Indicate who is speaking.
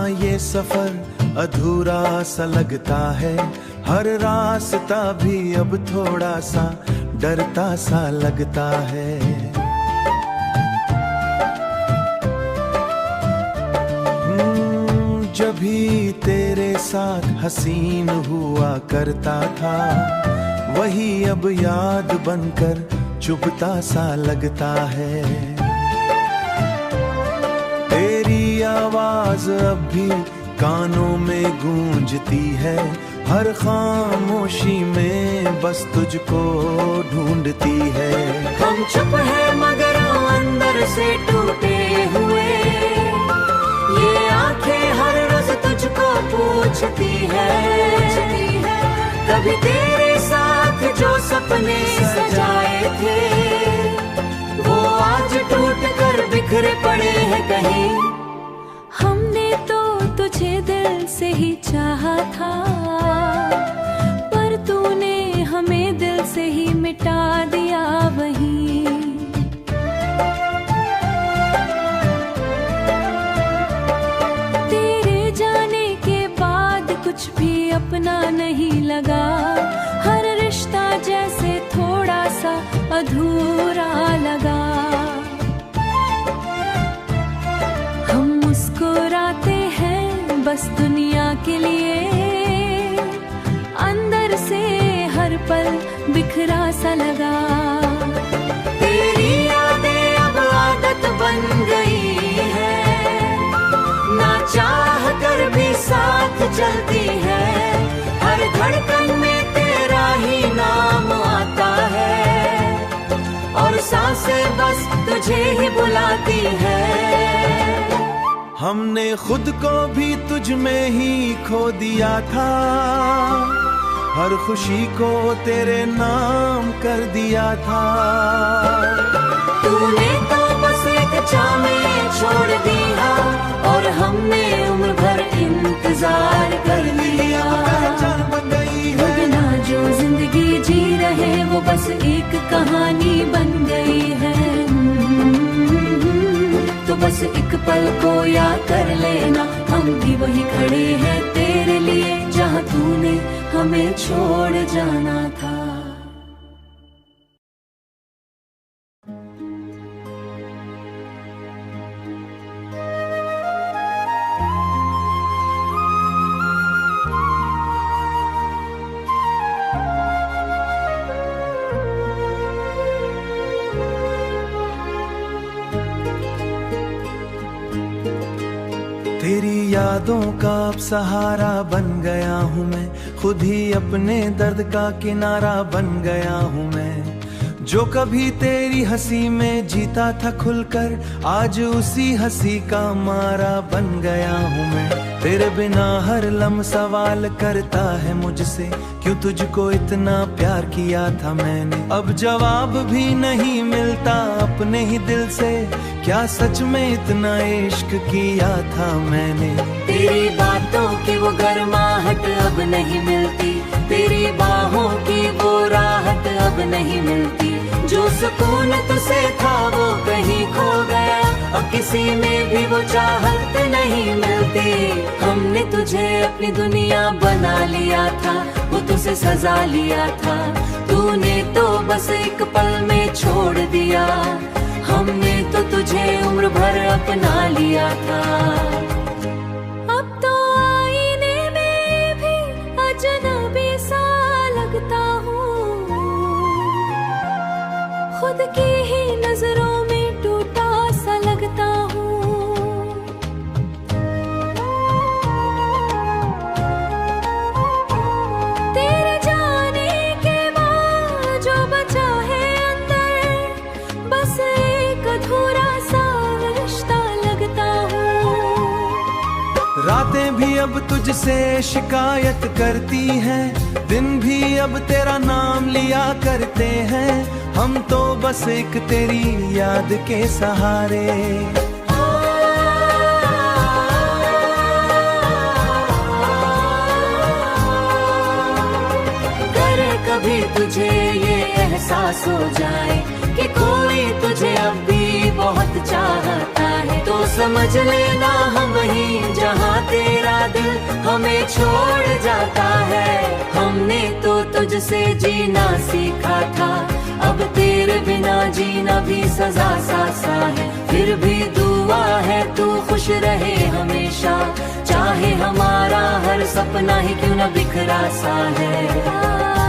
Speaker 1: ये सफर अधूरा सा लगता है, हर रास्ता भी अब थोड़ा सा डरता सा लगता है। जब भी तेरे साथ हसीन हुआ करता था, वही अब याद बनकर चुभता सा लगता है। तेरी आवाज अब भी कानों में गूंजती है, हर खामोशी में बस तुझको ढूंढती है।
Speaker 2: हम चुप है मगर अंदर से टूटे हुए, ये आंखें हर रोज तुझको पूछती है। कभी तेरे साथ जो सपने सजाए थे, वो आज टूट कर बिखरे पड़े हैं कहीं। हमने तो तुझे दिल से ही चाहा था, पर तूने हमें दिल से ही मिटा दिया वहीं। तेरे जाने के बाद कुछ भी अपना नहीं लगा, हर रिश्ता जैसे थोड़ा सा अधूरा लगा। हम मुस्कुराते हैं बस दुनिया के लिए, अंदर से हर पल बिखरा सा लगा। तेरी यादें अब आदत बन गई है, ना चाह कर भी साथ चलती है। हर धड़कन में तेरा ही नाम आता है, और सांसें बस तुझे ही बुलाती है।
Speaker 1: हमने खुद को भी तुझ में ही खो दिया था, हर खुशी को तेरे नाम कर दिया था।
Speaker 2: तूने तो बस एक चाह में छोड़ दिया, और हमने उम्र भर इंतजार कर लिया। बिना जो जिंदगी जी रहे वो बस एक कहानी बन गई है। तो बस एक पल को याद कर लेना, हम भी वही खड़े हैं तेरे लिए, जहाँ तूने हमें छोड़ जाना था।
Speaker 1: तेरी यादों का अब सहारा बन गया हूँ मैं, खुद ही अपने दर्द का किनारा बन गया हूँ मैं। जो कभी तेरी हंसी में जीता था खुलकर, आज उसी हंसी का मारा बन गया हूँ मैं। तेरे बिना हर लम्हा सवाल करता है मुझसे, क्यों तुझको इतना प्यार किया था मैंने। अब जवाब भी नहीं मिलता अपने ही दिल से, क्या सच में इतना इश्क किया था मैंने।
Speaker 2: तेरी बातों की वो गर्माहट अब नहीं मिलती, तेरी बाहों की वो राहत अब नहीं मिलती। जो सुकून तुझसे था वो कहीं खो गया, अब किसी में भी वो चाहत नहीं मिलती। हमने तुझे अपनी दुनिया बना लिया था, वो तुझसे सजा लिया था। तूने तो बस एक पल में छोड़ दिया, हमने तो तुझे उम्र भर अपना लिया था। अब तो आईने में भी अजनबी सा लगता हूँ, खुद की ही नजरों में टूटा सा लगता हूँ। तेरे जाने के बाद जो बचा है अंदर, बस एक अधूरा सा रिश्ता लगता हूँ।
Speaker 1: रातें भी अब तुझसे शिकायत करती हैं, दिन भी अब तेरा नाम लिया करते हैं। हम तो बस एक तेरी याद के सहारे।
Speaker 2: कर कभी तुझे ये एहसास हो जाए कि कोई तुझे अब भी बहुत चाहता है, तो समझ समझ लेना हम ही जहाँ तेरा दिल हमें छोड़ जाता है। हमने तो तुझसे जीना सीखा था, अब तेरे बिना जीना भी सजा सा है। फिर भी दुआ है तू खुश रहे हमेशा, चाहे हमारा हर सपना ही क्यों न बिखरा सा है।